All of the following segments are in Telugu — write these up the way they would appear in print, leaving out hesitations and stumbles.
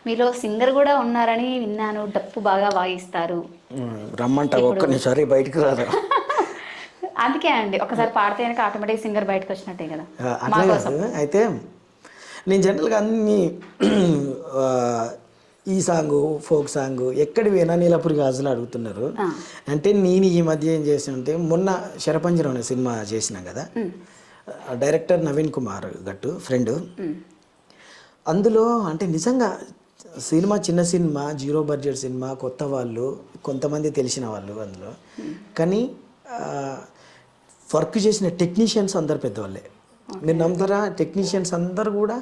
మీలో సింగర్ కూడా ఉన్నారని విన్నాను. డప్పు బాగా వాయిస్తారు. రమ్మంట ఇప్పుడు ఒక్కనిసారి బయటికి రారా. అందుకే అండి, ఒకసారి పాడితే కనుక ఆటోమేటిక్ సింగర్ బయటకు వచ్చినట్టే కదా మా అట్లా కోసం. కాదు. అయితే నేను జనరల్గా అన్ని ఆ, ఈ సాంగు ఫోక్ సాంగ్ ఎక్కడి పోయినా నీలపురి గాజులు అడుగుతున్నారు. ఆ, అంటే నేను ఈ మధ్య ఏం చేసానంటే మొన్న శరపంజరం అనే సినిమా చేసినాం కదా. డైరెక్టర్ నవీన్ కుమార్ గట్టు ఫ్రెండ్. అందులో అంటే నిజంగా సినిమా చిన్న సినిమా, జీరో బడ్జెట్ సినిమా, కొత్త వాళ్ళు కొంతమంది తెలిసిన వాళ్ళు అందులో. కానీ వర్క్ చేసిన టెక్నీషియన్స్ అందరు పెద్దవాళ్ళే. మీరు నమ్ముతారా, టెక్నీషియన్స్ అందరు కూడా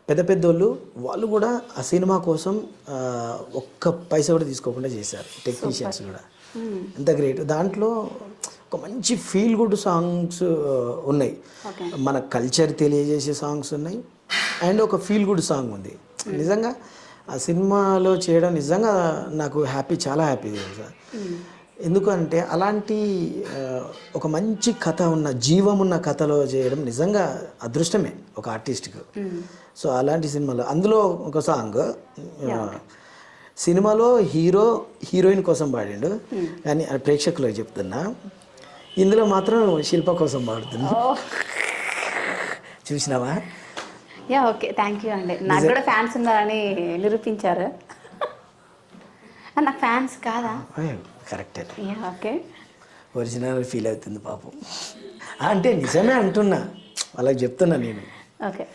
పెద్ద పెద్దోళ్ళు. వాళ్ళు కూడా ఆ సినిమా కోసం ఒక్క పైసా కూడా తీసుకోకుండా చేశారు టెక్నీషియన్స్ కూడా. ఎంత గ్రేట్. దాంట్లో ఒక మంచి ఫీల్ గుడ్ సాంగ్స్ ఉన్నాయి, ఓకే. మన కల్చర్ తెలియజేసే సాంగ్స్ ఉన్నాయి, అండ్ ఒక ఫీల్ గుడ్ సాంగ్ ఉంది. నిజంగా ఆ సినిమాలో చేయడం నిజంగా నాకు హ్యాపీ, చాలా హ్యాపీ తెలుసా. ఎందుకంటే అలాంటి ఒక మంచి కథ ఉన్న, జీవం ఉన్న కథలో చేయడం నిజంగా అదృష్టమే ఒక ఆర్టిస్ట్కి. సో అలాంటి సినిమాలో అందులో ఒక సాంగ్ సినిమాలో హీరోయిన్ కోసం పాడిండు, కానీ ప్రేక్షకులకు చెప్తున్నా, ఇందులో మాత్రం శిల్ప కోసం పాడుతుంది. చూసినావా? యా, ఓకే, థ్యాంక్ యూ అండి. నాకు కూడా ఫ్యాన్స్ ఉన్నారని నిరూపించారు. నాకు ఫ్యాన్స్ కాదా? కరెక్టే. Yeah, okay. ఒరిజినల్ ఫీల్ అవుతుంది పాపం. అంటే నిజమే అంటున్నా, వాళ్ళకి చెప్తున్నా నేను. ఓకే.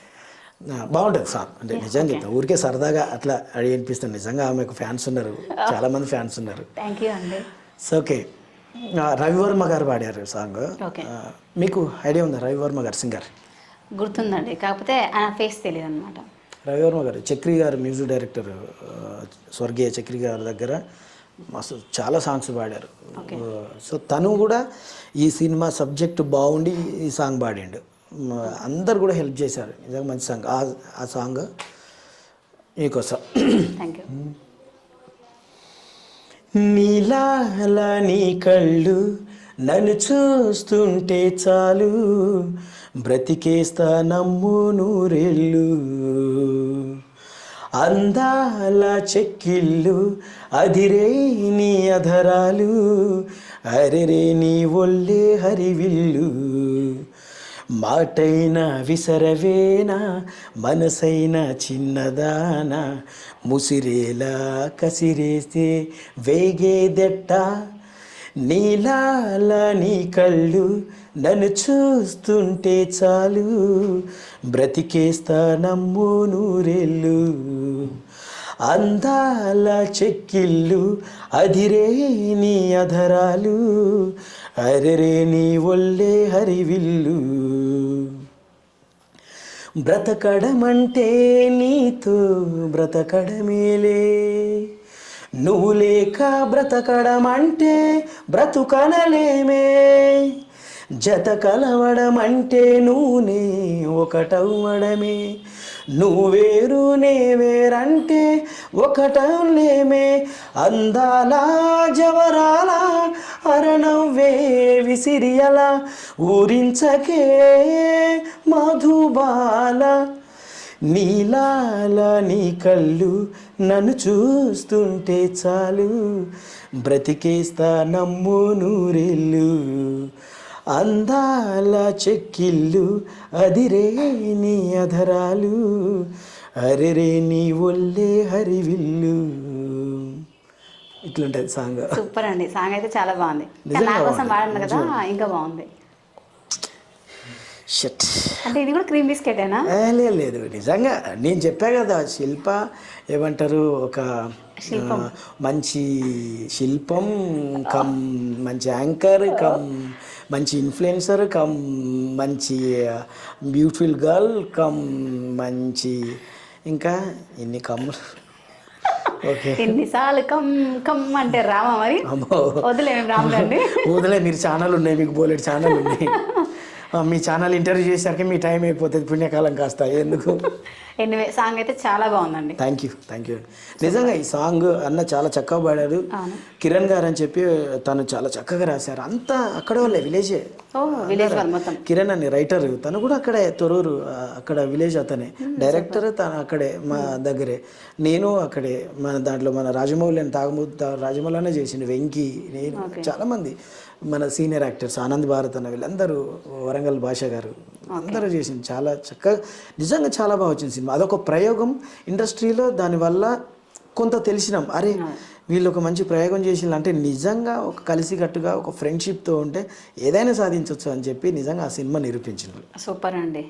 బాగుంటుంది సార్, అంటే నిజంగా చెప్తాను, ఊరికే సరదాగా అట్లా అడిగి అనిపిస్తుంది. నిజంగా ఆమెకు ఫ్యాన్స్ ఉన్నారు, చాలామంది ఫ్యాన్స్ ఉన్నారు. థ్యాంక్ యూ అండి. So okay. రవివర్మ గారు పాడారు సాంగ్. ఓకే. మీకు ఐడియా ఉందా రవివర్మ గారు సింగర్? గుర్తుందండి, కాకపోతే ఆయన ఫేస్ తెలియదు అనమాట. రవివర్మ గారు చక్రి గారు మ్యూజిక్ డైరెక్టర్, స్వర్గీయ చక్రి గారి దగ్గర మస్తు చాలా సాంగ్స్ పాడారు. సో తను కూడా ఈ సినిమా సబ్జెక్ట్ బాగుండి ఈ సాంగ్ పాడిండు. అందరు కూడా హెల్ప్ చేశారు. నిజంగా మంచి సాంగ్. ఆ సాంగ్ మీకోసం. Thank you. నీలాల నీ కళ్ళు నన్ను చూస్తుంటే చాలు, బ్రతికేస్తా నమ్ము నూరేళ్ళు, అందాల చెక్కిళ్ళు అదిరే నీ అధరాలు, అరెరే నీ ఒళ్ళే హరివిల్లు, మాటైన విసరవేనా మనసైన చిన్నదానా, ముసిరేలా కసిరేస్తే వేగేదెట్ట, నీలాల నీ కళ్ళు నన్ను చూస్తుంటే చాలు, బ్రతికేస్తా నమ్ము నూరేళ్ళు, అందాల చెక్కిళ్ళు అదిరే నీ అధరాలు, అరెరే నీ ఒళ్ళే హరివిల్లు, బ్రతకడమంటే నీతో బ్రతకడమేలే, నువ్వు లేక బ్రతకడమంటే బ్రతుకనలేమే, జత కలవడమంటే నువ్వునే ఒకటవ్వడమే, నువ్వేరు నే వేరంటే ఒకటలేమే, అందాల జవరాల అరణవ్వే విసిరియల, ఊరించకే మధుబాల, నీలాల నీ కళ్ళు నన్ను చూస్తుంటే చాలు, బ్రతికేస్తా నమ్ము నూరేళ్ళు, అందాల చెక్కిళ్ళు అదిరే నీ అధరాలు, అరెరే నీ ఒళ్ళే హరివిల్లు. ఇట్లుంటుంది సాంగ్. సూపర్ అండి, సాంగ్ అయితే చాలా బాగుంది. నా కోసం వాడాను కదా, ఇంకా బాగుంది. షట్. అంటే ఇది కూడా క్రీమ్ బిస్కెటేనా? లేదు, నిజంగా నేను చెప్పా కదా, శిల్ప ఏమంటారు, ఒక మంచి శిల్పం కమ్ మంచి యాంకర్ కమ్ మంచి ఇన్ఫ్లుయెన్సర్ కమ్ మంచి బ్యూటిఫుల్ గర్ల్ కమ్ మంచి, ఇంకా ఎన్ని కమ్ములు. ఓకే, ఎన్నిసార్లు కమ్ కమ్ అంటే రామా మరి? వదిలే రాములండి, వదిలే. మీరు ఛానల్ ఉన్నాయి, మీకు బోలెడు ఛానల్ ఉన్నాయి. మీ ఛానల్ ఇంటర్వ్యూ చేసరికి మీ టైం అయిపోతుంది, పుణ్యకాలం కాస్త ఎందుకు. ఎనివే సాంగ్ అయితే చాలా బాగుందండి. Thank you. నిజంగా ఈ సాంగ్ అన్న చాలా చక్కగా పాడాడు. కిరణ్ గారు అని చెప్పి తను చాలా చక్కగా రాశారు. అంతా అక్కడ వాళ్ళే, విలేజే. విలేజ్ వాళ్ళు మొత్తం. కిరణ్ అని రైటర్, తను కూడా అక్కడే తొరూరు, అక్కడ విలేజ్ అతనే. డైరెక్టర్ తను అక్కడే మా దగ్గరే. నేను అక్కడే మన దాంట్లో మన రాజమౌళి అని రాజమౌళినే చేసిండు, వెంకీ, నేను, చాలామంది మన సీనియర్ యాక్టర్స్, ఆనంద్ భారత్ అన్న వీళ్ళందరూ, వరంగల్ భాష గారు అందరూ చేసింది చాలా చక్కగా. నిజంగా చాలా బాగా వచ్చింది సినిమా. అదొక ప్రయోగం ఇండస్ట్రీలో. దానివల్ల కొంత తెలిసినాం, అరే వీళ్ళు ఒక మంచి ప్రయోగం చేసిండ్రు అంటే నిజంగా ఒక కలిసికట్టుగా ఒక ఫ్రెండ్షిప్తో ఉంటే ఏదైనా సాధించవచ్చు అని చెప్పి నిజంగా ఆ సినిమా నిరూపించింది. సూపర్ అండి.